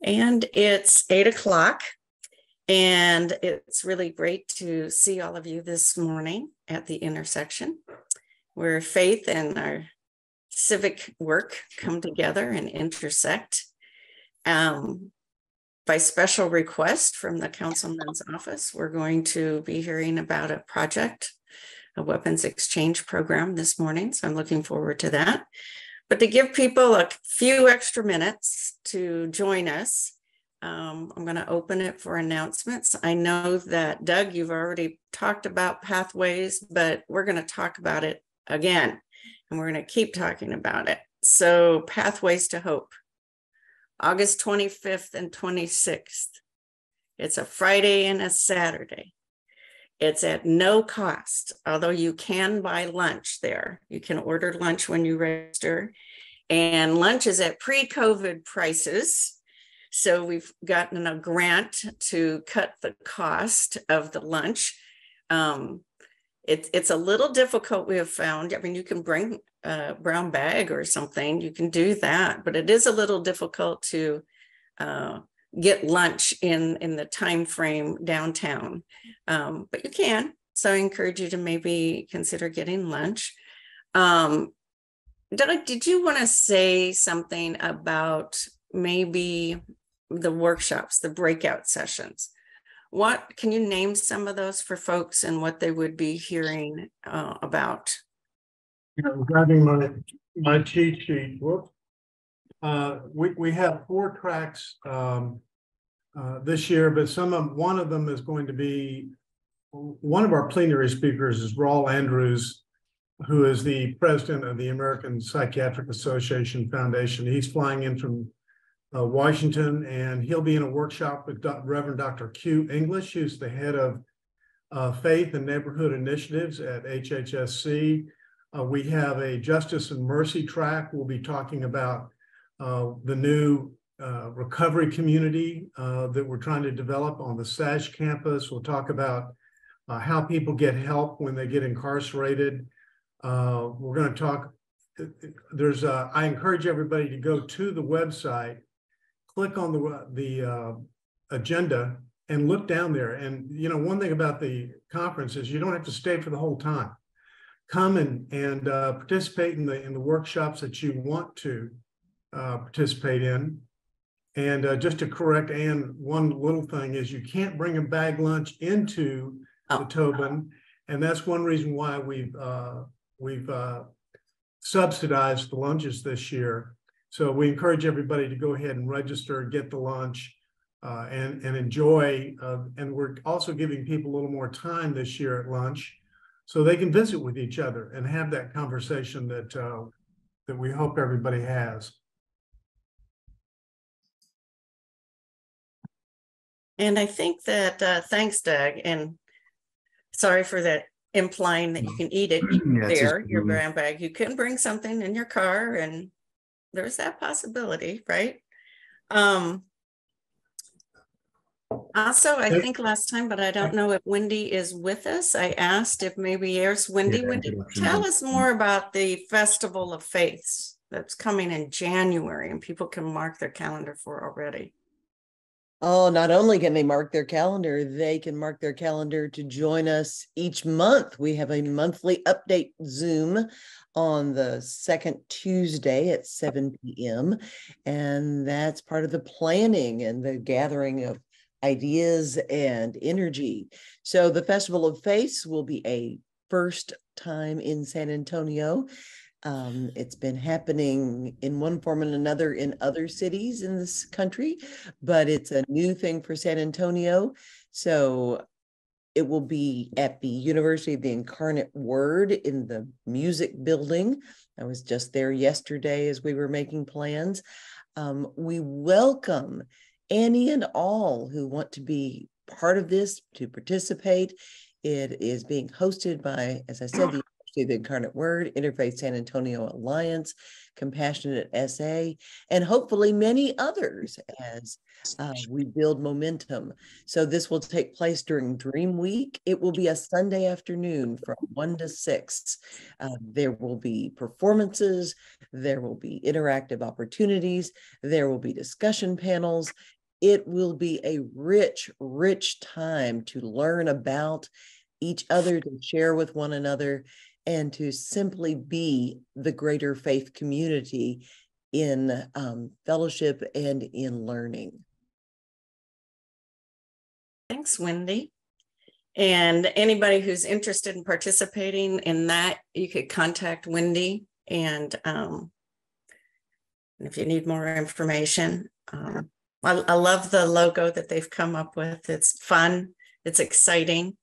And it's 8 o'clock, and it's really great to see all of you this morning at the intersection where faith and our civic work come together and intersect. By special request from the councilman's office, we're going to be hearing about a project, a weapons exchange program this morning. So I'm looking forward to that. But to give people a few extra minutes to join us, I'm going to open it for announcements. I know that, Doug, you've already talked about pathways, but we're going to talk about it again, and we're going to keep talking about it. So Pathways to Hope, August 25th and 26th. It's a Friday and a Saturday. It's at no cost, although you can buy lunch there. You can order lunch when you register, and lunch is at pre-COVID prices. So we've gotten a grant to cut the cost of the lunch. It's a little difficult, we have found. I mean, you can bring a brown bag or something, you can do that, but it is a little difficult to get lunch in the time frame downtown, but you can. So I encourage you to maybe consider getting lunch. Doug, did you want to say something about maybe the workshops, the breakout sessions? What can you name some of those for folks and what they would be hearing about? I'm grabbing my cheat sheet. Whoops. We have 4 tracks this year, but one of them is going to be, one of our plenary speakers is Raul Andrews, who is the president of the American Psychiatric Association Foundation. He's flying in from Washington, and he'll be in a workshop with Reverend Dr. Q English, who's the head of Faith and Neighborhood Initiatives at HHSC. We have a Justice and Mercy track. We'll be talking about the new recovery community that we're trying to develop on the SASH campus. We'll talk about how people get help when they get incarcerated. We're going to talk, I encourage everybody to go to the website, click on the agenda, and look down there. And, you know, one thing about the conference is you don't have to stay for the whole time. Come and participate in the workshops that you want to participate in. And just to correct Ann, one little thing is you can't bring a bag lunch into the Tobin, and that's one reason why we've subsidized the lunches this year. So we encourage everybody to go ahead and register, get the lunch, and enjoy. And we're also giving people a little more time this year at lunch, so they can visit with each other and have that conversation that we hope everybody has. And I think that, thanks, Doug, and sorry for that, implying that you can eat it there, your brown bag. You can bring something in your car, and there's that possibility, right? Also, I think last time, but I don't know if Wendy is with us. I asked if maybe there's Wendy. Yeah, Wendy, tell us more about the Festival of Faiths that's coming in January, and people can mark their calendar for already. Oh, not only can they mark their calendar, they can mark their calendar to join us each month. We have a monthly update Zoom on the second Tuesday at 7 p.m. And that's part of the planning and the gathering of ideas and energy. So the Festival of Faiths will be a first time in San Antonio. It's been happening in one form and another in other cities in this country, but it's a new thing for San Antonio. So it will be at the University of the Incarnate Word in the music building. I was just there yesterday as we were making plans. We welcome any and all who want to be part of this, to participate. It is being hosted by, as I said, the University of the Incarnate Word, Interfaith San Antonio Alliance, Compassionate SA, and hopefully many others as we build momentum. So this will take place during Dream Week. It will be a Sunday afternoon from 1 to 6. There will be performances, there will be interactive opportunities, there will be discussion panels. It will be a rich, rich time to learn about each other, to share with one another, and to simply be the greater faith community in fellowship and in learning. Thanks, Wendy. And anybody who's interested in participating in that, you could contact Wendy. And if you need more information, I love the logo that they've come up with. It's fun, it's exciting,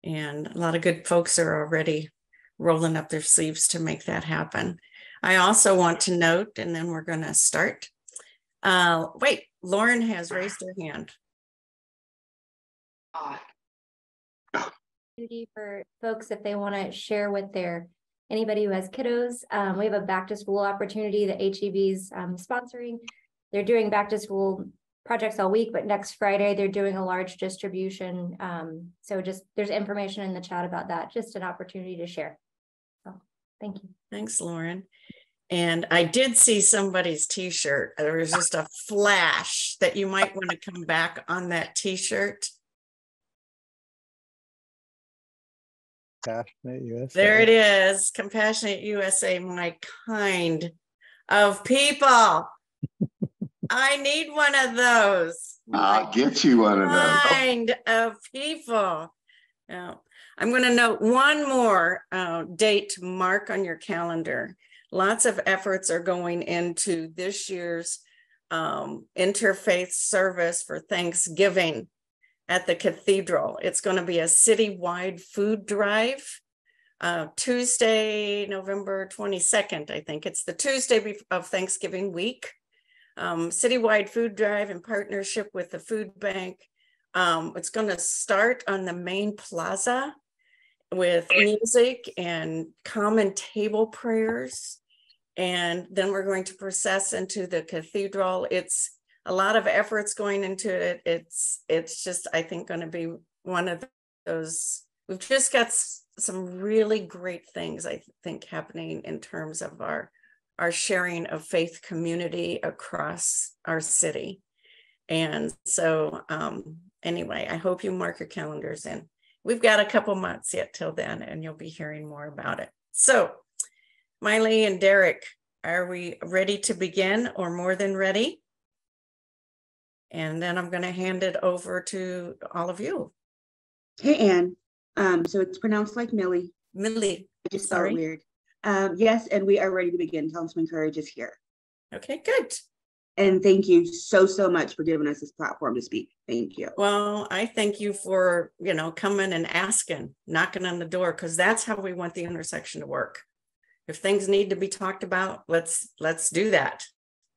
and a lot of good folks are already rolling up their sleeves to make that happen. I also want to note, and then we're going to start. Wait, Lauren has raised her hand. For folks, if they want to share with anybody who has kiddos, we have a back to school opportunity that HEB's sponsoring. They're doing back to school projects all week, but next Friday they're doing a large distribution. So just there's information in the chat about that. Just an opportunity to share. So thank you. Thanks, Lauren. And I did see somebody's t-shirt. There was just a flash that you might want to come back on that t-shirt. Compassionate USA. There it is. Compassionate USA, my kind of people. I need one of those. I'll get you one of those. Kind of people. Now, I'm going to note one more date to mark on your calendar. Lots of efforts are going into this year's interfaith service for Thanksgiving at the cathedral. It's going to be a citywide food drive, Tuesday, November 22nd, I think. It's the Tuesday of Thanksgiving week. Citywide food drive in partnership with the food bank. It's going to start on the main plaza with music and common table prayers. And then we're going to process into the cathedral. It's a lot of efforts going into it. It's just, I think, going to be one of those. We've just got some really great things, I think, happening in terms of our sharing of faith community across our city. And so anyway, I hope you mark your calendars in. We've got a couple months yet till then, and you'll be hearing more about it. So Miley and Derek, are we ready to begin or more than ready? And then I'm going to hand it over to all of you. Hey, Ann. So it's pronounced like Millie. Millie. I just spelled it weird. Yes, and we are ready to begin. Councilman Courage is here. Okay, good. And thank you so much for giving us this platform to speak. Thank you. Well, I thank you for, coming and asking, knocking on the door, because that's how we want the intersection to work. If things need to be talked about, let's do that.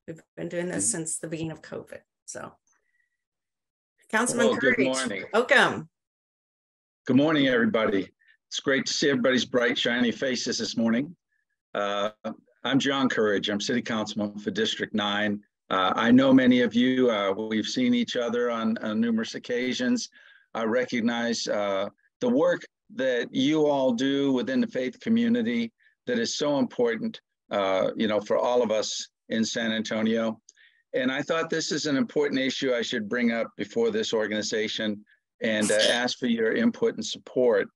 We've been doing this since the beginning of COVID. So, Councilman Courage, good morning. Welcome. Good morning, everybody. It's great to see everybody's bright, shiny faces this morning. I'm John Courage. I'm City Councilman for District 9. I know many of you. We've seen each other on numerous occasions. I recognize the work that you all do within the faith community that is so important, for all of us in San Antonio. And I thought this is an important issue I should bring up before this organization and ask for your input and support.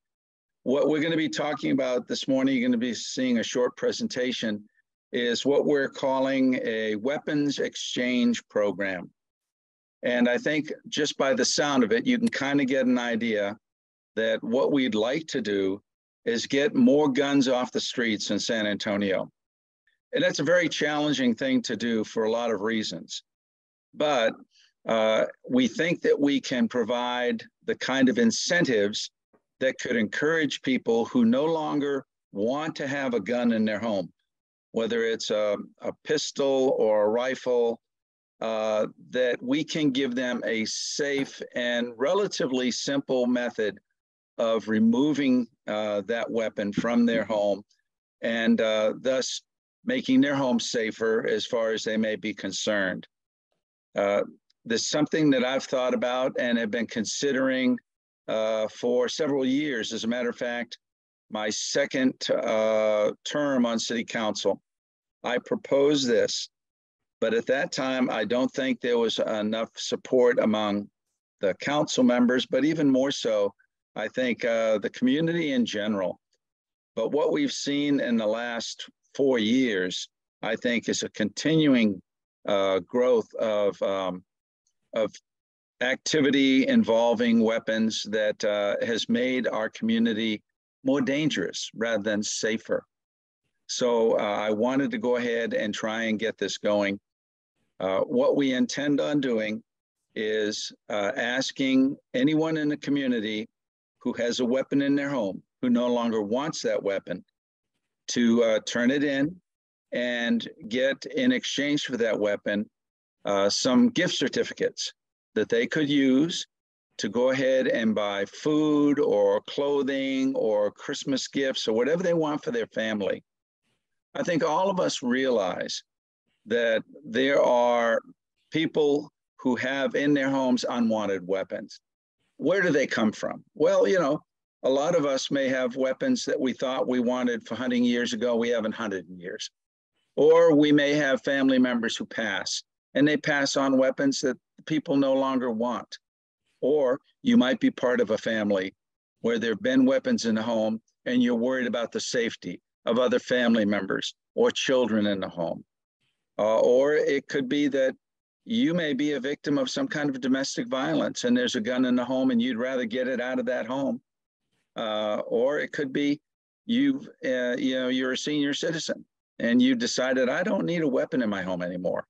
What we're going to be talking about this morning, you're going to be seeing a short presentation, is what we're calling a weapons exchange program. And I think just by the sound of it, you can kind of get an idea that what we'd like to do is get more guns off the streets in San Antonio. And that's a very challenging thing to do for a lot of reasons. But we think that we can provide the kind of incentives that could encourage people who no longer want to have a gun in their home, whether it's a pistol or a rifle, that we can give them a safe and relatively simple method of removing that weapon from their home and thus making their home safer as far as they may be concerned. This is something that I've thought about and have been considering for several years. As a matter of fact, my second term on city council, I proposed this, but at that time, I don't think there was enough support among the council members, but even more so, I think the community in general. But what we've seen in the last 4 years, I think, is a continuing growth of activity involving weapons that has made our community more dangerous rather than safer. So I wanted to go ahead and try and get this going. What we intend on doing is asking anyone in the community who has a weapon in their home, who no longer wants that weapon, to turn it in and get, in exchange for that weapon, some gift certificates that they could use to go ahead and buy food or clothing or Christmas gifts or whatever they want for their family. I think all of us realize that there are people who have in their homes unwanted weapons. Where do they come from? Well, you know, a lot of us may have weapons that we thought we wanted for hunting years ago, we haven't hunted in years. Or we may have family members who pass, and they pass on weapons that people no longer want. Or you might be part of a family where there have been weapons in the home and you're worried about the safety of other family members or children in the home. Or it could be that you may be a victim of some kind of domestic violence and there's a gun in the home and you'd rather get it out of that home. Or it could be you're a senior citizen and you decided, I don't need a weapon in my home anymore.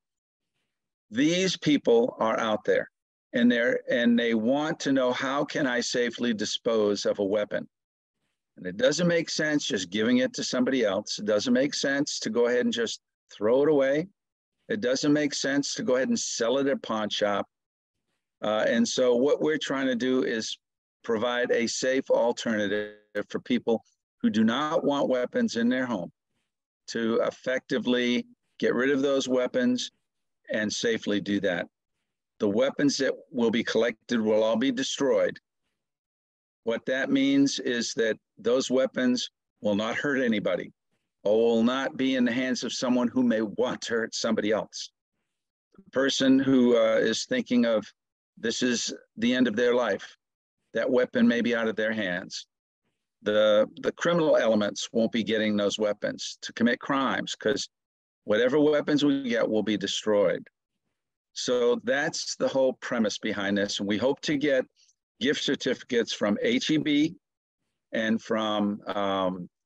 These people are out there and they want to know, how can I safely dispose of a weapon? And it doesn't make sense just giving it to somebody else. It doesn't make sense to go ahead and just throw it away. It doesn't make sense to go ahead and sell it at a pawn shop. And so what we're trying to do is provide a safe alternative for people who do not want weapons in their home to effectively get rid of those weapons and safely do that. The weapons that will be collected will all be destroyed. What that means is that those weapons will not hurt anybody or will not be in the hands of someone who may want to hurt somebody else. The person who is thinking of this is the end of their life, that weapon may be out of their hands. The criminal elements won't be getting those weapons to commit crimes because whatever weapons we get will be destroyed. So that's the whole premise behind this. And we hope to get gift certificates from HEB and from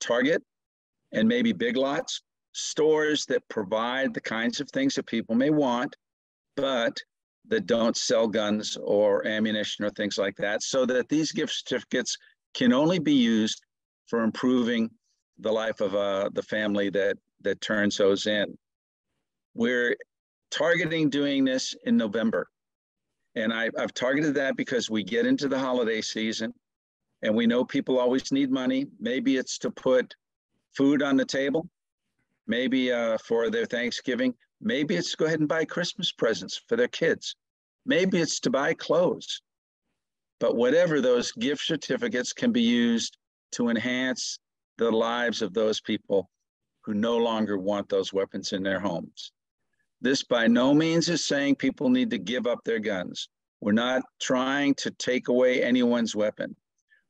Target and maybe Big Lots, stores that provide the kinds of things that people may want, but that don't sell guns or ammunition or things like that, so that these gift certificates can only be used for improving the life of the family that turns those in. We're targeting doing this in November. And I've targeted that because we get into the holiday season and we know people always need money. Maybe it's to put food on the table, maybe for their Thanksgiving. Maybe it's to go ahead and buy Christmas presents for their kids. Maybe it's to buy clothes. But whatever, those gift certificates can be used to enhance the lives of those people who no longer want those weapons in their homes. This by no means is saying people need to give up their guns. We're not trying to take away anyone's weapon.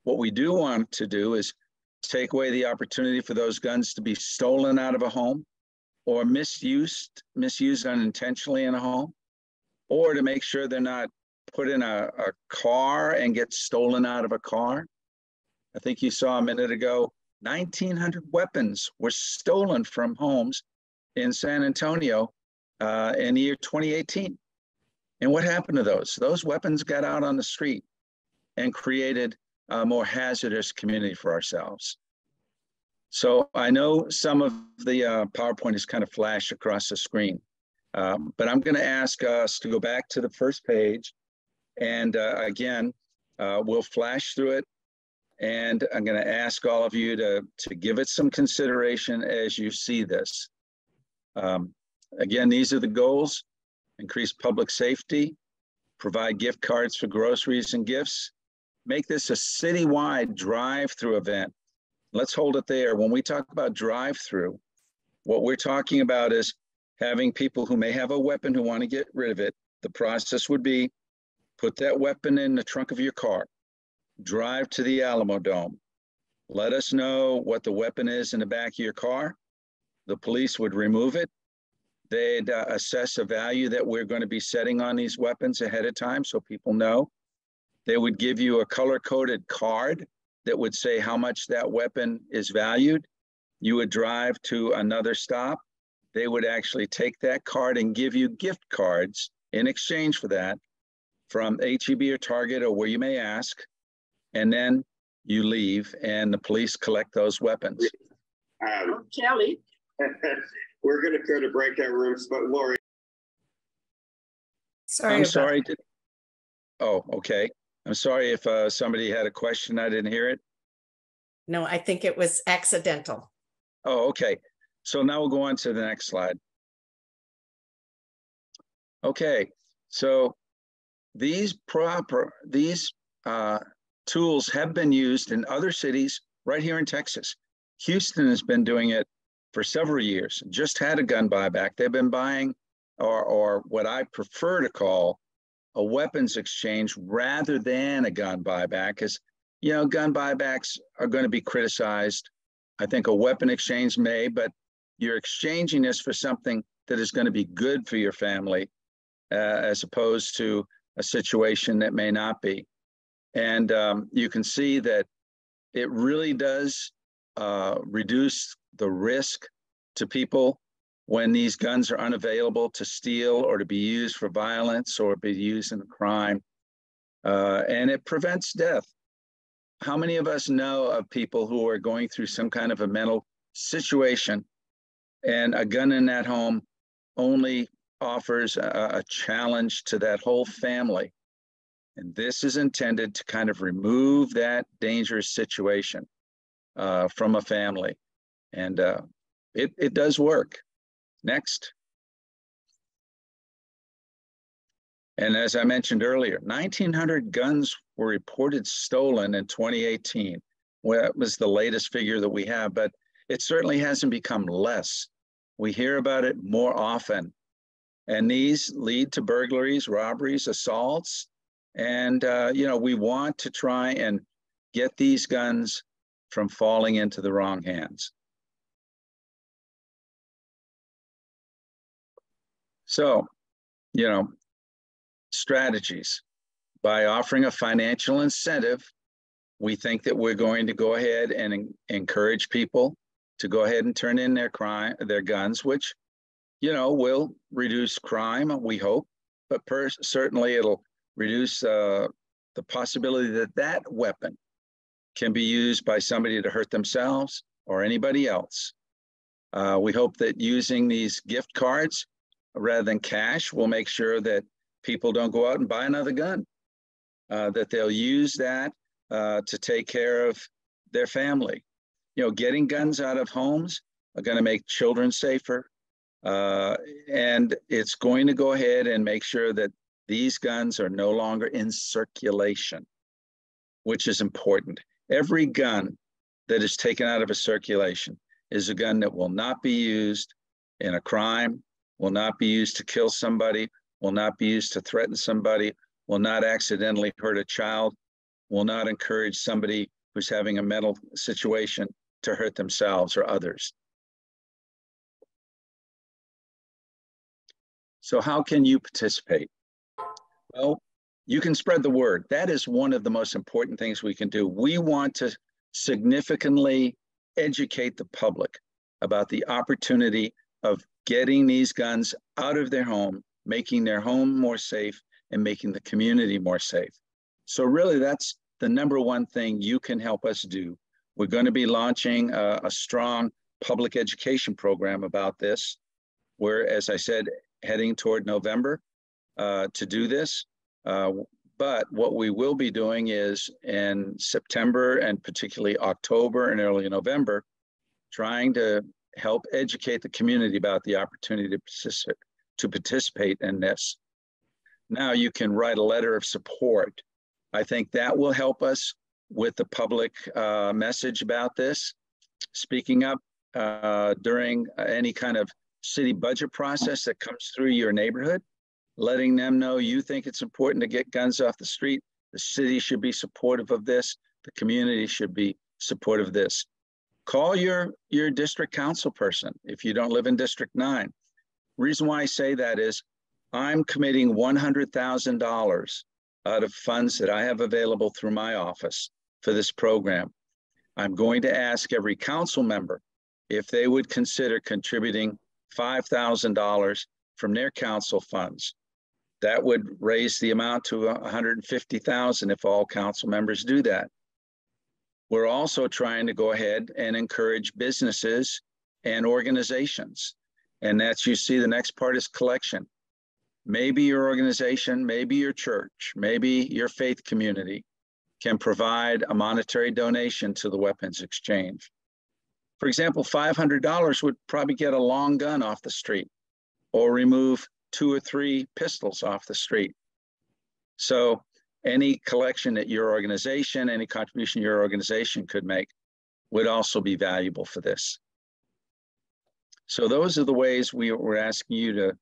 What we do want to do is take away the opportunity for those guns to be stolen out of a home or misused unintentionally in a home, or to make sure they're not put in a car and get stolen out of a car. I think you saw a minute ago, 1,900 weapons were stolen from homes in San Antonio in the year 2018. And what happened to those? Those weapons got out on the street and created a more hazardous community for ourselves. So I know some of the PowerPoint is kind of flashed across the screen, but I'm going to ask us to go back to the first page. And again, we'll flash through it And I'm going to ask all of you to give it some consideration as you see this. Again, these are the goals: increase public safety, provide gift cards for groceries and gifts, make this a citywide drive-through event. Let's hold it there. When we talk about drive-through, what we're talking about is having people who may have a weapon who want to get rid of it. The process would be put that weapon in the trunk of your car, drive to the Alamo Dome, let us know what the weapon is in the back of your car. The police would remove it. They'd assess a value that we're going to be setting on these weapons ahead of time so people know. They would give you a color-coded card that would say how much that weapon is valued. You would drive to another stop. They would actually take that card and give you gift cards in exchange for that from H-E-B or Target or where you may ask. And then you leave and the police collect those weapons. Kelly. We're going to go to breakout rooms, but Lori. Sorry. Oh, okay. I'm sorry if somebody had a question. I didn't hear it. No, I think it was accidental. Oh, okay. So now we'll go on to the next slide. Okay. So these tools have been used in other cities right here in Texas. Houston has been doing it for several years, just had a gun buyback. They've been buying, or what I prefer to call a weapons exchange rather than a gun buyback, because, you know, gun buybacks are going to be criticized. I think a weapon exchange may, but you're exchanging this for something that is going to be good for your family, as opposed to a situation that may not be. And you can see that it really does reduce the risk to people when these guns are unavailable to steal or to be used for violence or be used in a crime. And it prevents death. How many of us know of people who are going through some kind of a mental situation and a gun in that home only offers a challenge to that whole family? And this is intended to kind of remove that dangerous situation from a family. And it does work. Next. And as I mentioned earlier, 1,900 guns were reported stolen in 2018. Well, that was the latest figure that we have, but it certainly hasn't become less. We hear about it more often. And these lead to burglaries, robberies, assaults. And, you know, we want to try and get these guns from falling into the wrong hands. So, you know, strategies. By offering a financial incentive, we think that we're going to go ahead and encourage people to go ahead and turn in their guns, which, you know, will reduce crime, we hope, but certainly it'll reduce the possibility that that weapon can be used by somebody to hurt themselves or anybody else. We hope that using these gift cards rather than cash will make sure that people don't go out and buy another gun, that they'll use that to take care of their family. You know, getting guns out of homes are going to make children safer, and it's going to go ahead and make sure that these guns are no longer in circulation, which is important. Every gun that is taken out of a circulation is a gun that will not be used in a crime, will not be used to kill somebody, will not be used to threaten somebody, will not accidentally hurt a child, will not encourage somebody who's having a mental situation to hurt themselves or others. So how can you participate? Well, you can spread the word. That is one of the most important things we can do. We want to significantly educate the public about the opportunity of getting these guns out of their home, making their home more safe, and making the community more safe. So really, that's the number one thing you can help us do. We're going to be launching a strong public education program about this. We're, as I said, heading toward November to do this. But what we will be doing is in September and particularly October and early November, trying to help educate the community about the opportunity to participate in this. Now you can write a letter of support. I think that will help us with the public message about this. Speaking up during any kind of city budget process that comes through your neighborhood, letting them know you think it's important to get guns off the street. The city should be supportive of this. The community should be supportive of this. Call your district council person if you don't live in District 9. Reason why I say that is I'm committing $100,000 out of funds that I have available through my office for this program. I'm going to ask every council member if they would consider contributing $5,000 from their council funds. That would raise the amount to $150,000 if all council members do that. We're also trying to go ahead and encourage businesses and organizations. And that's, you see, the next part is collection. Maybe your organization, maybe your church, maybe your faith community can provide a monetary donation to the weapons exchange. For example, $500 would probably get a long gun off the street or remove 2 or 3 pistols off the street. So any collection that your organization, any contribution your organization could make would also be valuable for this. So those are the ways we're asking you to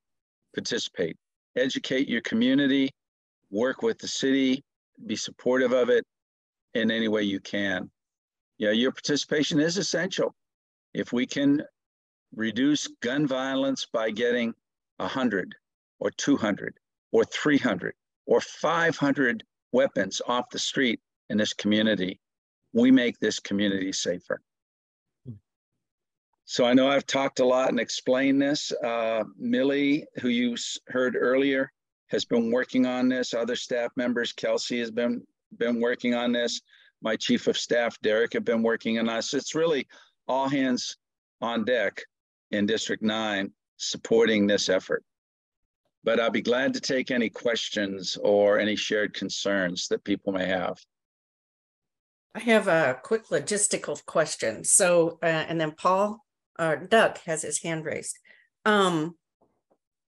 participate. Educate your community, work with the city, be supportive of it in any way you can. Yeah, your participation is essential. If we can reduce gun violence by getting 100 or 200 or 300 or 500 weapons off the street in this community, we make this community safer. So I know I've talked a lot and explained this. Millie, who you heard earlier, has been working on this. Other staff members, Kelsey has been working on this. My chief of staff, Derek, have been working on this. It's really all hands on deck in District 9 supporting this effort. But I'll be glad to take any questions or any shared concerns that people may have. I have a quick logistical question. So, and then Doug has his hand raised.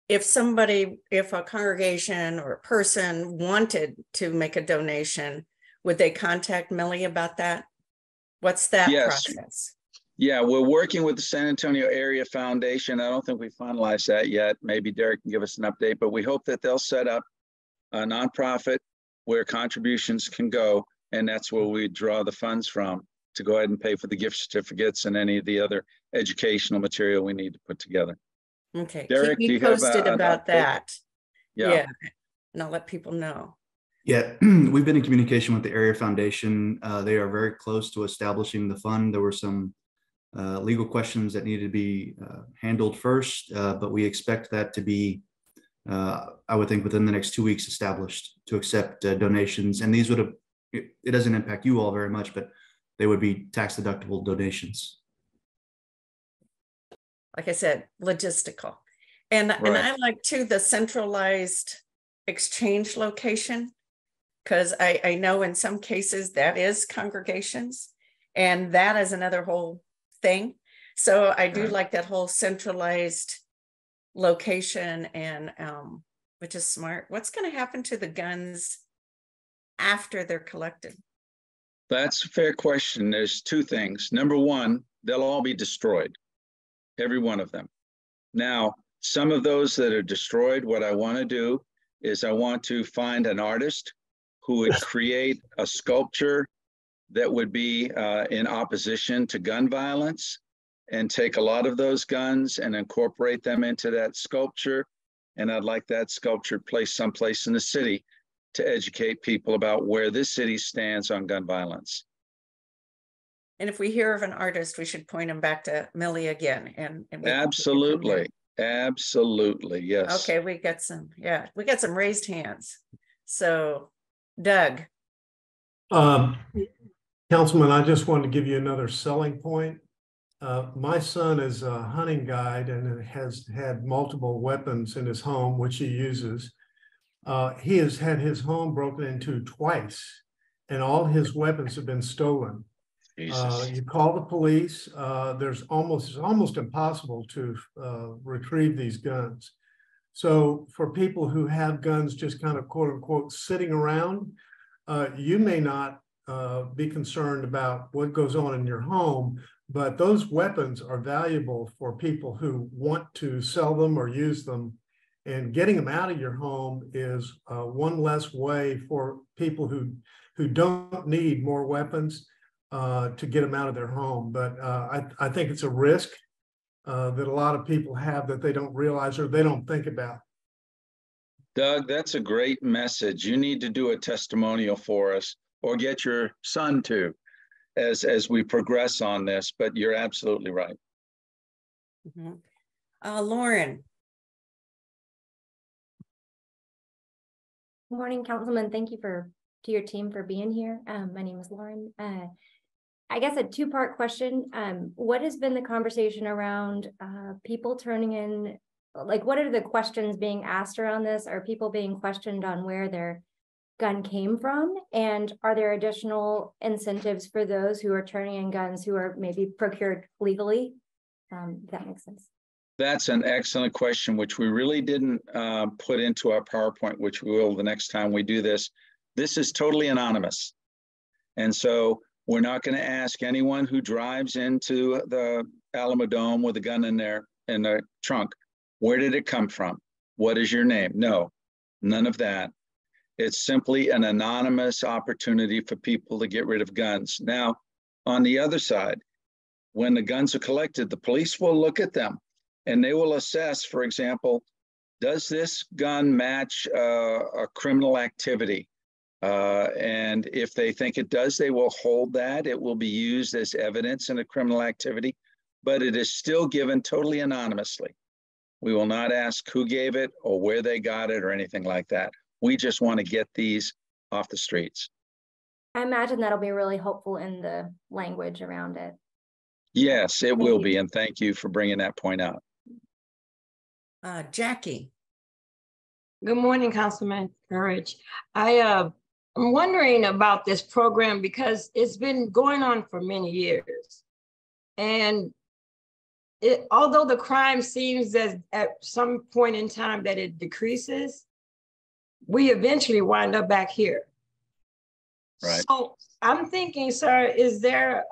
If a congregation or a person wanted to make a donation, would they contact Millie about that? What's that process? Yeah, we're working with the San Antonio Area Foundation. I don't think we finalized that yet. Maybe Derek can give us an update, but we hope that they'll set up a nonprofit where contributions can go, and that's where we draw the funds from to go ahead and pay for the gift certificates and any of the other educational material we need to put together. Okay, Derek, keep me posted about that. Yeah, and I'll let people know. Yeah, we've been in communication with the Area Foundation. They are very close to establishing the fund. There were some legal questions that needed to be handled first, but we expect that to be, I would think, within the next 2 weeks established to accept donations. And these would have, it doesn't impact you all very much, but they would be tax deductible donations. Like I said, logistical. And I like too the centralized exchange location, because I know in some cases that is congregations, and that is another whole thing. So I do like that whole centralized location, and which is smart. What's going to happen to the guns after they're collected? That's a fair question. There's 2 things. Number one, they'll all be destroyed, every one of them. Now, some of those that are destroyed, what I want to do is I want to find an artist who would create a sculpture that would be in opposition to gun violence, and take a lot of those guns and incorporate them into that sculpture. And I'd like that sculpture placed someplace in the city to educate people about where this city stands on gun violence. And if we hear of an artist, we should point them back to Millie again. And Absolutely. Absolutely. Yes. Okay. We got some raised hands. So Doug. Councilman, I just wanted to give you another selling point. My son is a hunting guide and has had multiple weapons in his home, which he uses. He has had his home broken into twice, and all his weapons have been stolen. You call the police. It's almost impossible to retrieve these guns. So for people who have guns just kind of quote unquote sitting around, you may not be concerned about what goes on in your home, but those weapons are valuable for people who want to sell them or use them. And getting them out of your home is one less way for people who don't need more weapons to get them out of their home. But I think it's a risk that a lot of people have that they don't realize or they don't think about. Doug, that's a great message. You need to do a testimonial for us or get your son to as we progress on this, but you're absolutely right. Mm-hmm. Lauren. Good morning, Councilman. Thank you to your team for being here. My name is Lauren. I guess a two-part question. What has been the conversation around people turning in, like what are the questions being asked around this? Are people being questioned on where their gun came from? And are there additional incentives for those who are turning in guns who are maybe procured legally? If that makes sense. That's an excellent question, which we really didn't put into our PowerPoint, which we will the next time we do this. This is totally anonymous. And so we're not going to ask anyone who drives into the Alamo Dome with a gun in their trunk, where did it come from? What is your name? No, none of that. It's simply an anonymous opportunity for people to get rid of guns. Now, on the other side, when the guns are collected, the police will look at them and they will assess, for example, does this gun match a criminal activity? And if they think it does, they will hold that. It will be used as evidence in a criminal activity, but it is still given totally anonymously. We will not ask who gave it or where they got it or anything like that. We just want to get these off the streets. I imagine that'll be really helpful in the language around it. Yes, it will be. And thank you for bringing that point out. Jackie. Good morning, Councilman Courage. I'm wondering about this program because it's been going on for many years. And although the crime seems as at some point in time that it decreases, we eventually wind up back here. Right. So I'm thinking, sir, is there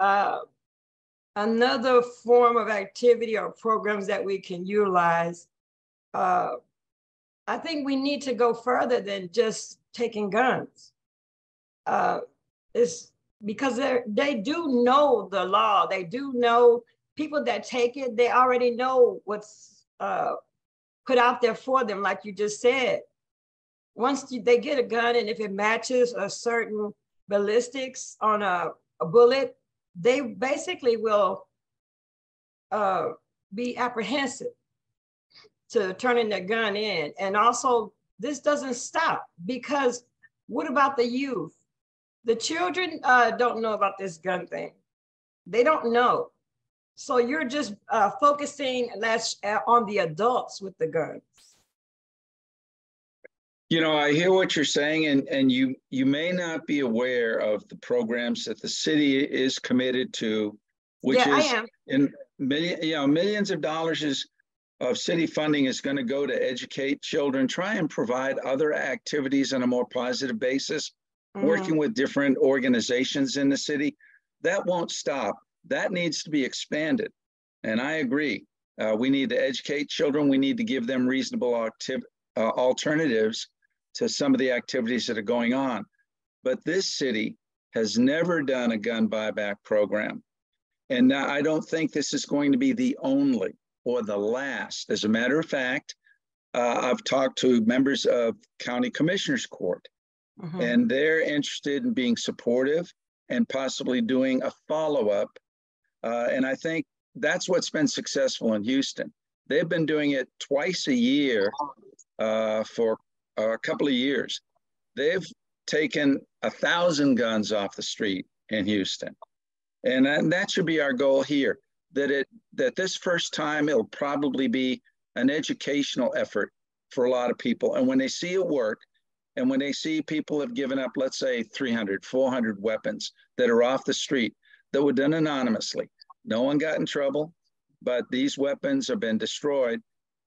another form of activity or programs that we can utilize? I think we need to go further than just taking guns. It's because they do know the law. They do know people that take it, they already know what's put out there for them, like you just said. Once they get a gun and if it matches a certain ballistics on a bullet, they basically will be apprehensive to turning their gun in. And also, this doesn't stop because what about the youth? The children don't know about this gun thing. They don't know. So you're just focusing less on the adults with the guns. You know, I hear what you're saying, and you may not be aware of the programs that the city is committed to, which is in millions of dollars of city funding is going to go to educate children, try and provide other activities on a more positive basis, working with different organizations in the city. That won't stop. That needs to be expanded. And I agree. We need to educate children. We need to give them reasonable alternatives to some of the activities that are going on. But this city has never done a gun buyback program. And I don't think this is going to be the only or the last. As a matter of fact, I've talked to members of County Commissioners Court, and they're interested in being supportive and possibly doing a follow-up. And I think that's what's been successful in Houston. They've been doing it twice a year for a couple of years. They've taken 1,000 guns off the street in Houston. And that should be our goal here, that this first time it'll probably be an educational effort for a lot of people. And when they see it work, And when they see people have given up, let's say 300, 400 weapons that are off the street that were done anonymously, no one got in trouble, but these weapons have been destroyed,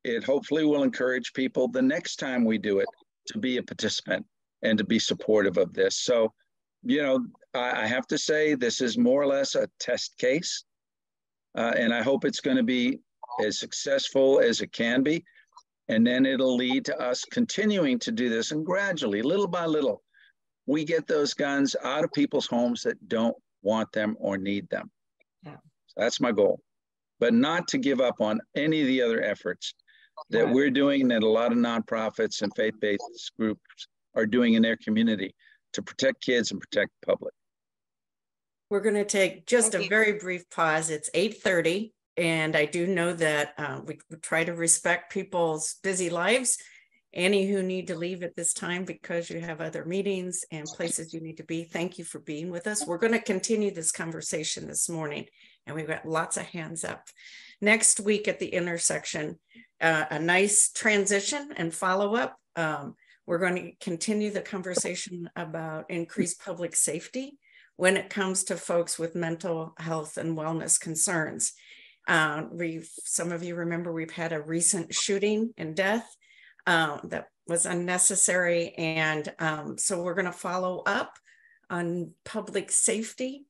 it hopefully will encourage people the next time we do it to be a participant and to be supportive of this. So, you know, I have to say this is more or less a test case. And I hope it's going to be as successful as it can be. And then it'll lead to us continuing to do this. And gradually, little by little, we get those guns out of people's homes that don't want them or need them. Yeah. So that's my goal. But not to give up on any of the other efforts that we're doing, that a lot of nonprofits and faith-based groups are doing in their community to protect kids and protect the public. We're going to take just a very brief pause. It's 8:30, and I do know that we try to respect people's busy lives. Any who need to leave at this time because you have other meetings and places you need to be, thank you for being with us. We're going to continue this conversation this morning, and we've got lots of hands up. Next week at the intersection, a nice transition and follow-up. We're going to continue the conversation about increased public safety when it comes to folks with mental health and wellness concerns. Some of you remember we've had a recent shooting and death that was unnecessary. And so we're going to follow up on public safety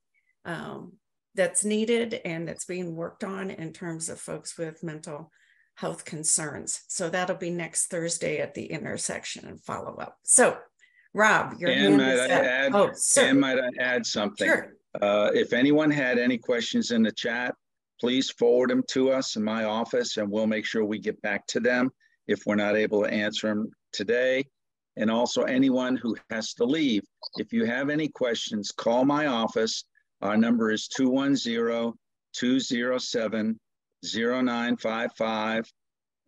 that's needed and that's being worked on in terms of folks with mental health concerns. So that'll be next Thursday at the intersection and follow up. So Rob, your hand is up. And might I add something? Sure. If anyone had any questions in the chat, please forward them to us in my office and we'll make sure we get back to them if we're not able to answer them today. And also anyone who has to leave, if you have any questions, call my office. Our number is 210-207-0955.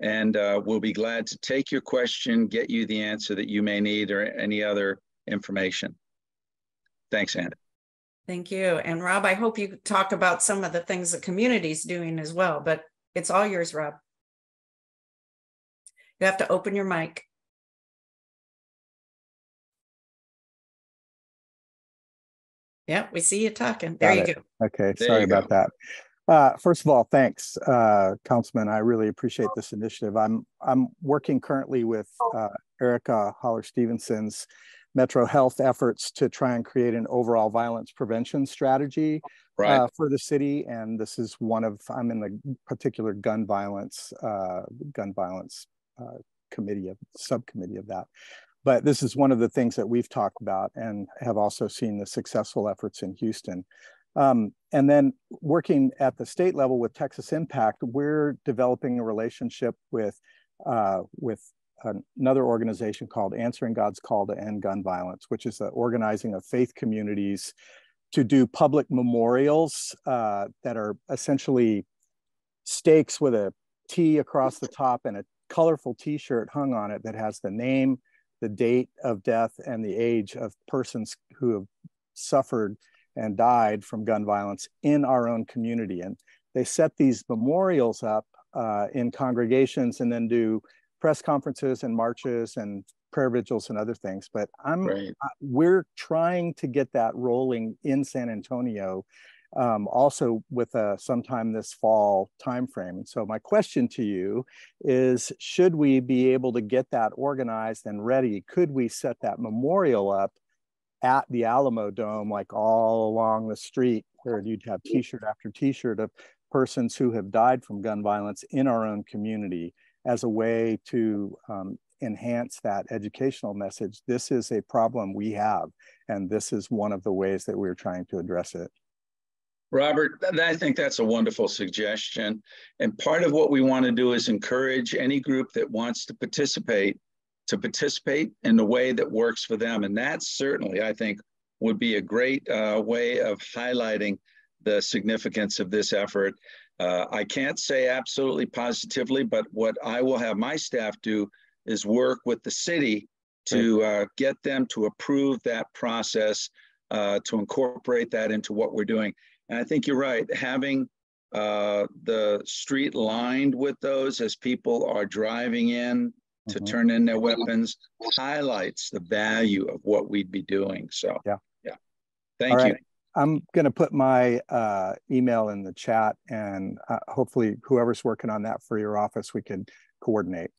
And we'll be glad to take your question, get you the answer that you may need or any other information. Thanks, Andy. Thank you. And Rob, I hope you talk about some of the things the community's doing as well, but it's all yours, Rob. You have to open your mic. Yeah, we see you talking. There you go. Okay, sorry about that. First of all, thanks, Councilman. I really appreciate this initiative. I'm working currently with Erica Holler-Stevenson's Metro Health efforts to try and create an overall violence prevention strategy for the city. And this is I'm in the particular gun violence subcommittee of that. But this is one of the things that we've talked about and have also seen the successful efforts in Houston. And then working at the state level with Texas Impact, we're developing a relationship with another organization called Answering God's Call to End Gun Violence, which is the organizing of faith communities to do public memorials that are essentially stakes with a T across the top and a colorful T-shirt hung on it that has the name, the date of death, and the age of persons who have suffered and died from gun violence in our own community. And they set these memorials up in congregations and then do press conferences and marches and prayer vigils and other things. But we're trying to get that rolling in San Antonio, also with sometime this fall timeframe. And so my question to you is, should we be able to get that organized and ready? Could we set that memorial up at the Alamo Dome, like all along the street, where you'd have T-shirt after T-shirt of persons who have died from gun violence in our own community as a way to enhance that educational message? This is a problem we have, and this is one of the ways that we're trying to address it. Robert, I think that's a wonderful suggestion. And part of what we want to do is encourage any group that wants to participate in the way that works for them. And that certainly, I think, would be a great way of highlighting the significance of this effort. I can't say absolutely positively, but what I will have my staff do is work with the city to get them to approve that process, to incorporate that into what we're doing. And I think you're right, having the street lined with those as people are driving in to turn in their weapons highlights the value of what we'd be doing. So, yeah. Thank you. I'm going to put my email in the chat, and hopefully whoever's working on that for your office, we can coordinate.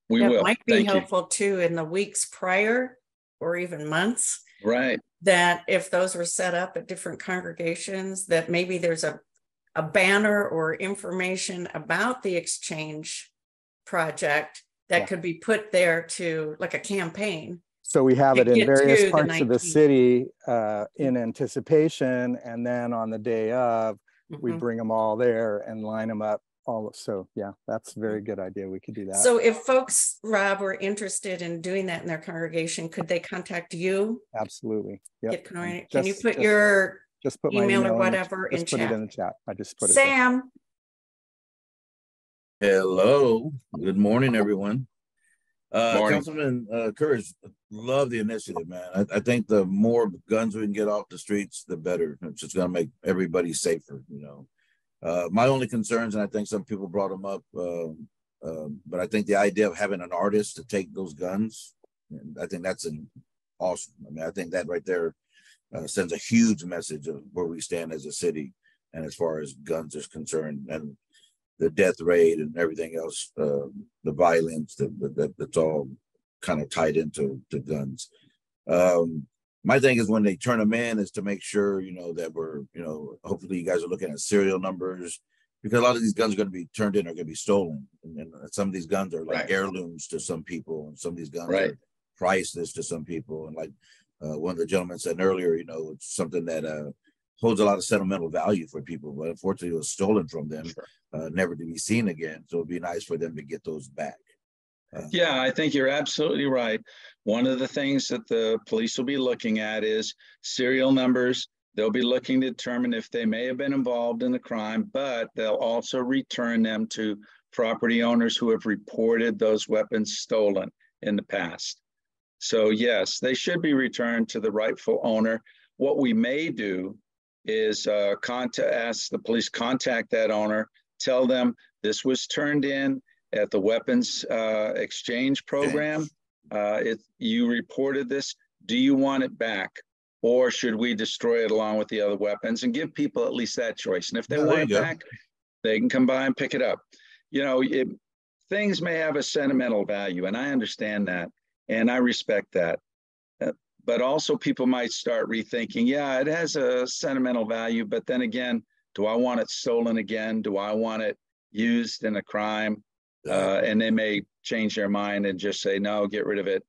We will. It might be Thank helpful too in the weeks prior or even months. Right. That if those were set up at different congregations, that maybe there's a banner or information about the exchange project that could be put there to, like a campaign. So we have it in various parts of the 19th. city in anticipation, and then on the day of, we bring them all there and line them up. So yeah, that's a very good idea. We could do that. So if folks, Rob, were interested in doing that in their congregation, could they contact you? Absolutely. Yep. Can you put your just put my email or whatever in chat? Put it in the chat. I just put it. Sam. Hello. Good morning, everyone. Morning. Councilman Courage, love the initiative, man. I think the more guns we can get off the streets, the better. It's just going to make everybody safer, you know. My only concerns, and I think some people brought them up, but I think the idea of having an artist to take those guns, I think that's awesome. I mean, I think that right there sends a huge message of where we stand as a city, and as far as guns is concerned, and the death rate and everything else, the violence that's all kind of tied into guns. My thing is when they turn them in is to make sure, you know, that we're, you know, hopefully you guys are looking at serial numbers, because a lot of these guns are going to be turned in or going to be stolen. And some of these guns are like heirlooms to some people, and some of these guns are priceless to some people. And like one of the gentlemen said earlier, you know, it's something that holds a lot of sentimental value for people, but unfortunately it was stolen from them, never to be seen again. So it'd be nice for them to get those back. Yeah, I think you're absolutely right. One of the things that the police will be looking at is serial numbers. They'll be looking to determine if they may have been involved in the crime, but they'll also return them to property owners who have reported those weapons stolen in the past. So yes, they should be returned to the rightful owner. What we may do is ask the police, contact that owner, tell them this was turned in at the weapons exchange program. You reported this. Do you want it back? Or should we destroy it along with the other weapons, and give people at least that choice? And if they want it back, they can come by and pick it up. You know, things may have a sentimental value, and I understand that, and I respect that. But also people might start rethinking, yeah, it has a sentimental value, but then again, do I want it stolen again? Do I want it used in a crime? And they may change their mind and just say, no, get rid of it.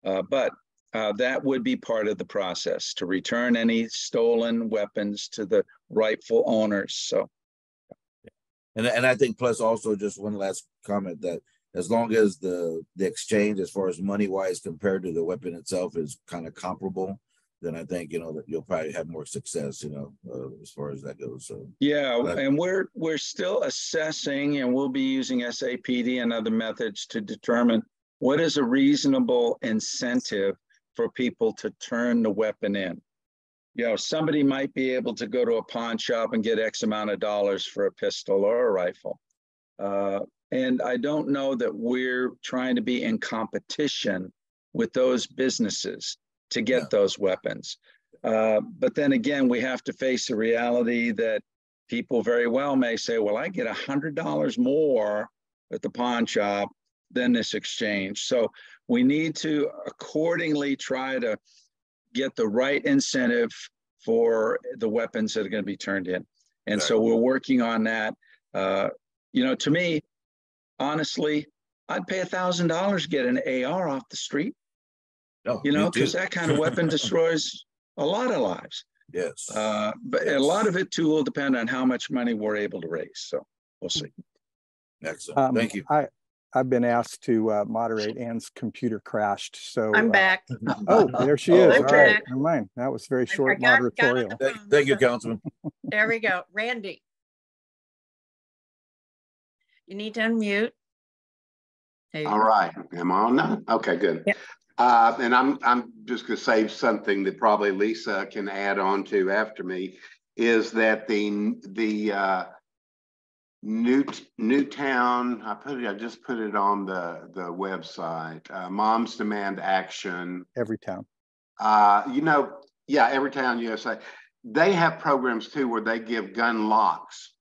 But that would be part of the process, to return any stolen weapons to the rightful owners. So, and I think plus also just one last comment, that as long as the exchange as far as money wise compared to the weapon itself is kind of comparable, then I think, you know, that you'll probably have more success, you know, as far as that goes. So yeah, and we're still assessing, and we'll be using SAPD and other methods to determine what is a reasonable incentive for people to turn the weapon in. You know, somebody might be able to go to a pawn shop and get X amount of dollars for a pistol or a rifle. And I don't know that we're trying to be in competition with those businesses to get those weapons. But then again, we have to face the reality that people very well may say, well, I get $100 more at the pawn shop than this exchange. So we need to accordingly try to get the right incentive for the weapons that are going to be turned in. And so we're working on that. You know, to me, honestly, I'd pay $1,000 to get an AR off the street. Oh, you know, because that kind of weapon destroys a lot of lives. Yes. But a lot of it too will depend on how much money we're able to raise. So we'll see. Excellent. Thank you. I've been asked to moderate. Ann's computer crashed, so I'm back. Oh, there she is. I'm all right, back. never mind. That was very short got moderatorial. Thank you, Councilman. There we go. Randy, you need to unmute. All right. Am I on now? Okay, good. Yep. And I'm just going to say something that probably Lisa can add on to after me, is that the Newtown, I just put it on the website. Moms Demand Action. Every town. Yeah, Everytown USA. They have programs too where they give gun locks.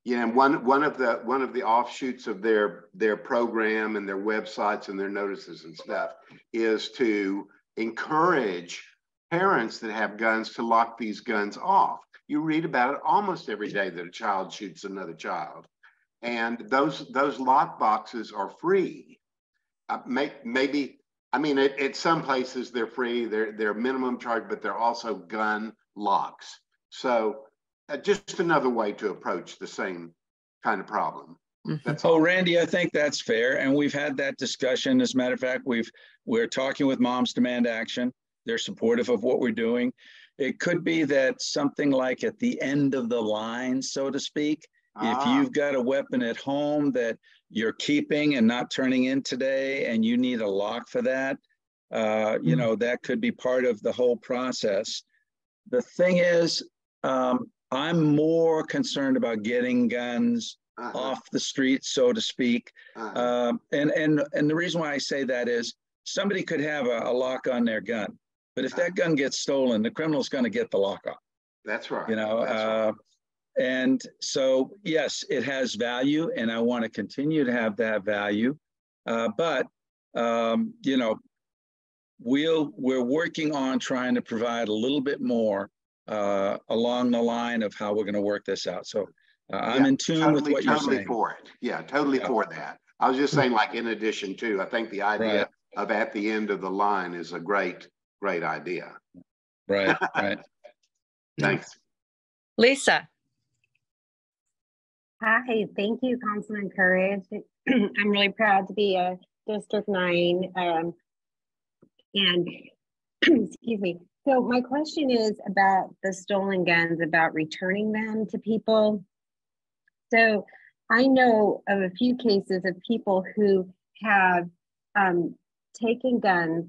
One of the offshoots of their program and their websites and their notices and stuff is to encourage parents that have guns to lock these guns off. You read about it almost every day that a child shoots another child, and those lock boxes are free. Maybe, I mean, at some places they're free. They're minimum charge, but they're also gun locks. So just another way to approach the same kind of problem. That's all. Randy, I think that's fair. And we've had that discussion. As a matter of fact, we're talking with Moms Demand Action. They're supportive of what we're doing. It could be that something like at the end of the line, so to speak, if you've got a weapon at home that you're keeping and not turning in today, and you need a lock for that, that could be part of the whole process. The thing is, I'm more concerned about getting guns off the street, so to speak. And the reason why I say that is somebody could have a lock on their gun, but if that gun gets stolen, the criminal's going to get the lock off. That's right. That's right. And so, yes, it has value, and I want to continue to have that value. But we're working on trying to provide a little bit more along the line of how we're going to work this out. So I'm in tune with what you're saying. Totally for it. Yeah, totally for that. I was just saying, like, in addition to, I think the idea of at the end of the line is a great idea. Right. Thanks. Lisa. Hi, thank you, Councilman Courage. I'm really proud to be a District 9. And excuse me. So my question is about the stolen guns, about returning them to people. So I know of a few cases of people who have taken guns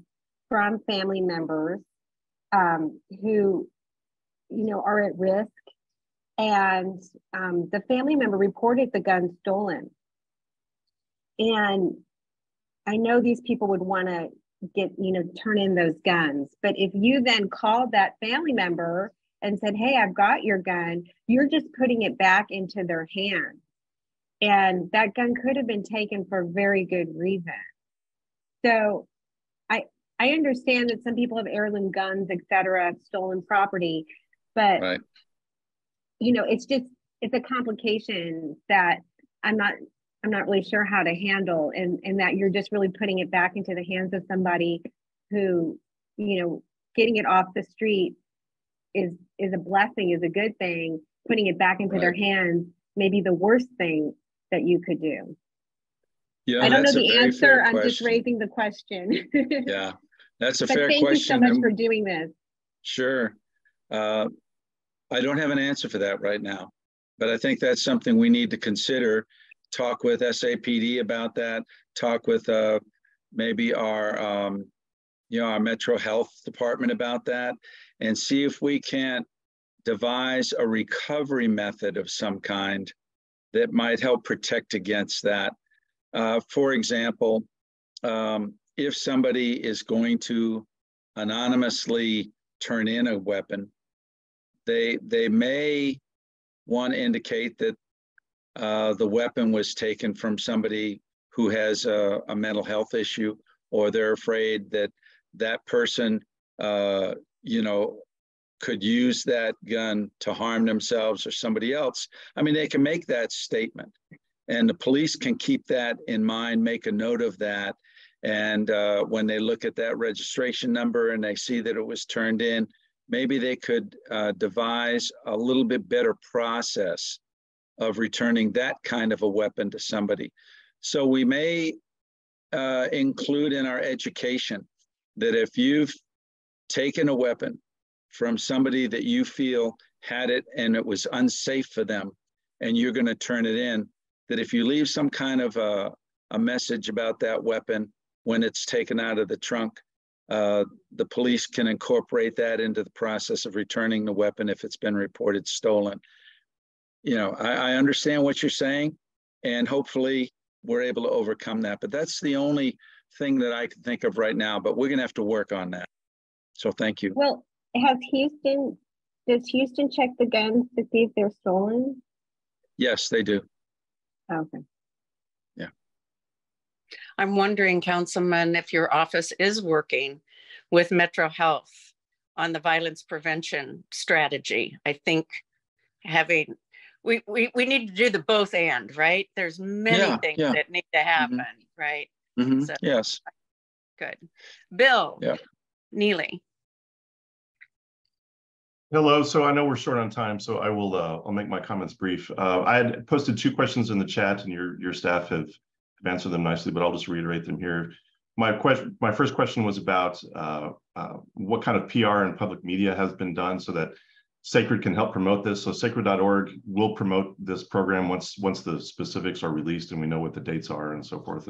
from family members who, are at risk. And the family member reported the gun stolen. And I know these people would want to turn in those guns. But if you then called that family member and said, hey, I've got your gun, you're just putting it back into their hands. And that gun could have been taken for very good reason. So I understand that some people have heirloom guns, et cetera, stolen property, but it's a complication that I'm not really sure how to handle, and that you're just really putting it back into the hands of somebody who, getting it off the street is a blessing, is a good thing. Putting it back into their hands may be the worst thing that you could do. Yeah, I don't know the answer. I'm just raising the question. Yeah, that's a fair question. Thank you so much for doing this. Sure. I don't have an answer for that right now, but I think that's something we need to consider. Talk with SAPD about that. Talk with maybe our Metro Health Department about that, and see if we can't devise a recovery method of some kind that might help protect against that. For example, if somebody is going to anonymously turn in a weapon, they may want to indicate that the weapon was taken from somebody who has a mental health issue, or they're afraid that that person, could use that gun to harm themselves or somebody else. I mean, they can make that statement, and the police can keep that in mind, make a note of that. And when they look at that registration number and they see that it was turned in, maybe they could devise a little bit better process of returning that kind of a weapon to somebody. So we may include in our education that if you've taken a weapon from somebody that you feel had it and it was unsafe for them, and you're going to turn it in, that if you leave some kind of a message about that weapon when it's taken out of the trunk, the police can incorporate that into the process of returning the weapon if it's been reported stolen. I understand what you're saying, and hopefully we're able to overcome that. But that's the only thing that I can think of right now, but we're going to have to work on that. So thank you. Well, does Houston check the guns to see if they're stolen? Yes, they do. Okay. Yeah. I'm wondering, Councilman, if your office is working with Metro Health on the violence prevention strategy. I think we need to do the both and, right? There's many things that need to happen, right? So, yes. Good. Bill Neely. Hello. So I know we're short on time, so I'll make my comments brief. I had posted 2 questions in the chat, and your staff have answered them nicely, but I'll just reiterate them here. My first question was about what kind of PR and public media has been done so that Sacred can help promote this. So sacred.org will promote this program once the specifics are released and we know what the dates are and so forth.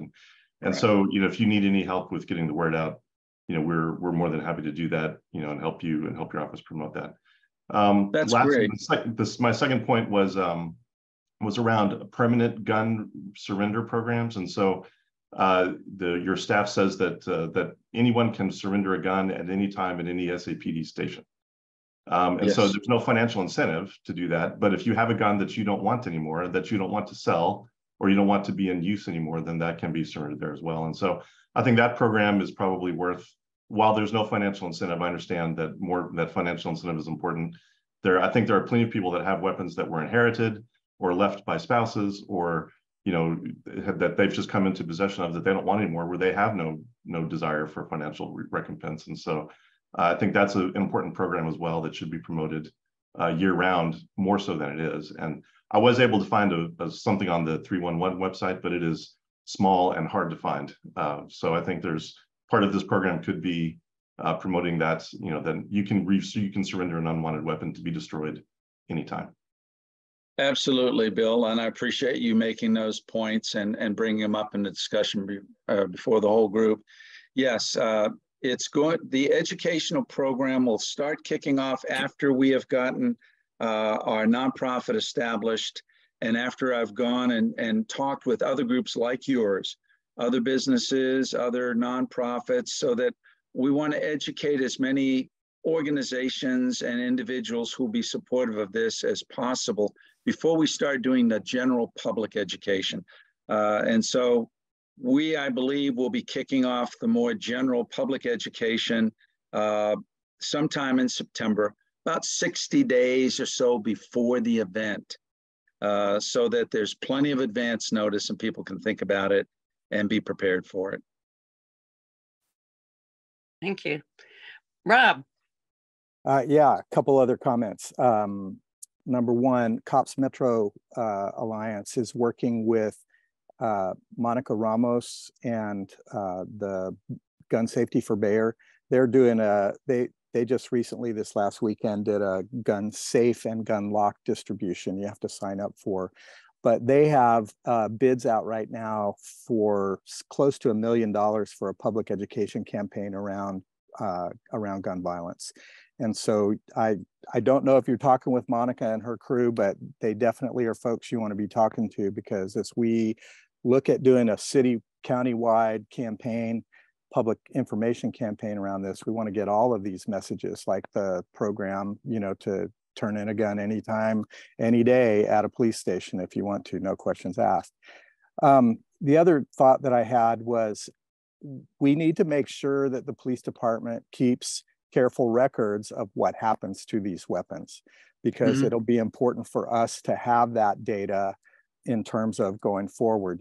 And so, if you need any help with getting the word out, we're more than happy to do that, and help you and help your office promote that. That's great. My second point was around permanent gun surrender programs. And so your staff says that anyone can surrender a gun at any time at any SAPD station. So there's no financial incentive to do that. But if you have a gun that you don't want anymore, that you don't want to sell, or you don't want to be in use anymore, then that can be surrendered there as well. And so I think that program is probably worth, while there's no financial incentive, I understand that financial incentive is important. I think there are plenty of people that have weapons that were inherited or left by spouses, or that they've just come into possession of that they don't want anymore, where they have no desire for financial recompense. And so I think that's an important program as well that should be promoted year round, more so than it is. And I was able to find something on the 311 website, but it is small and hard to find. So I think there's part of this program could be promoting that, that you can surrender an unwanted weapon to be destroyed anytime. Absolutely, Bill. And I appreciate you making those points and bringing them up in the discussion before the whole group. Yes, the educational program will start kicking off after we have gotten our nonprofit established, and after I've gone and talked with other groups like yours, other businesses, other nonprofits, so that we want to educate as many organizations and individuals who will be supportive of this as possible before we start doing the general public education. And so I believe, will be kicking off the more general public education sometime in September, about 60 days or so before the event, so that there's plenty of advance notice and people can think about it and be prepared for it. Thank you. Rob. Yeah, a couple other comments. Number one, Cops Metro Alliance is working with Monica Ramos and the Gun Safety for Bayer. They're doing they just recently this last weekend did a gun safe and gun lock distribution you have to sign up for. But they have bids out right now for close to $1 million for a public education campaign around gun violence. And so I don't know if you're talking with Monica and her crew, but they definitely are folks you want to be talking to, because as we look at doing a county-wide campaign, public information campaign around this, we want to get all of these messages, like the program, to turn in a gun anytime, any day at a police station if you want to, no questions asked. The other thought that I had was we need to make sure that the police department keeps careful records of what happens to these weapons, because it'll be important for us to have that data in terms of going forward.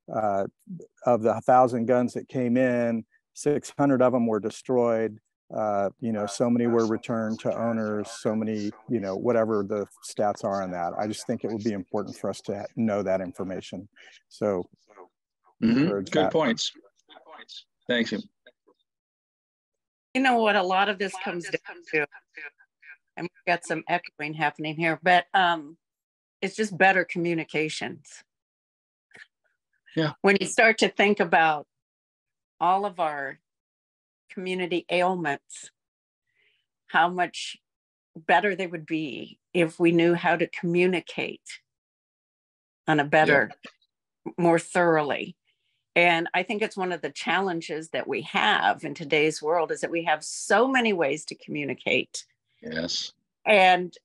Of the 1,000 guns that came in, 600 of them were destroyed. So many were returned to owners, so many, whatever the stats are on that. I just think it would be important for us to know that information. So good points. Thank you. You know what a lot of this comes down to, and we've got some echoing happening here, but it's just better communications. Yeah. When you start to think about all of our community ailments, how much better they would be if we knew how to communicate on a better, more thoroughly. And I think it's one of the challenges that we have in today's world is that we have so many ways to communicate. Yes. And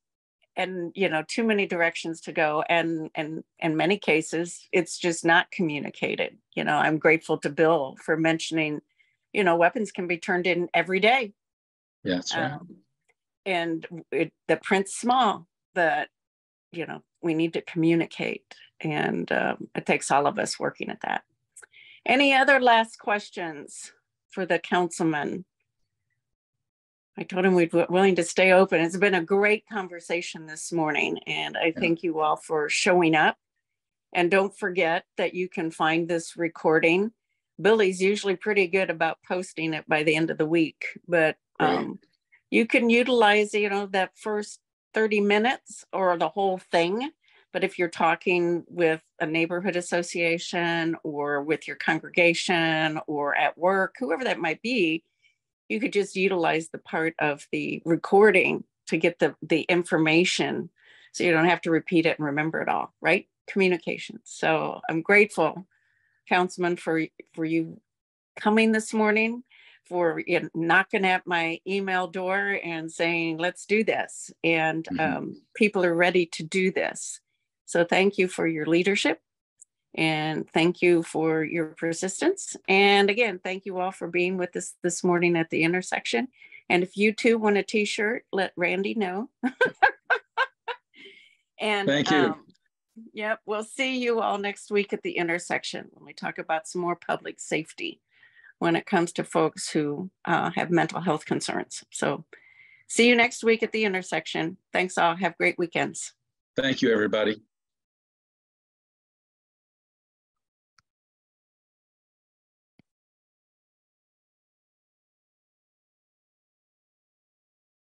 you know, too many directions to go. And in many cases, it's just not communicated. You know, I'm grateful to Bill for mentioning, you know, weapons can be turned in every day. Yeah, that's right. And the print's small, but, you know, we need to communicate. And it takes all of us working at that. Any other last questions for the councilman? I told him we'd be willing to stay open. It's been a great conversation this morning, and I thank you all for showing up. And don't forget that you can find this recording. Billy's usually pretty good about posting it by the end of the week, but you can utilize, you know, that first 30 minutes or the whole thing. But if you're talking with a neighborhood association or with your congregation or at work, whoever that might be, you could just utilize the part of the recording to get the information so you don't have to repeat it and remember it all, right? Communication. So I'm grateful, Councilman, for you coming this morning, for knocking at my email door and saying, let's do this. And people are ready to do this. So thank you for your leadership. And thank you for your persistence. And again, thank you all for being with us this morning at the intersection. And if you too want a t-shirt, let Randy know. And thank you. Yep, we'll see you all next week at the intersection when we talk about some more public safety when it comes to folks who have mental health concerns. So see you next week at the intersection. Thanks all. Have great weekends. Thank you, everybody.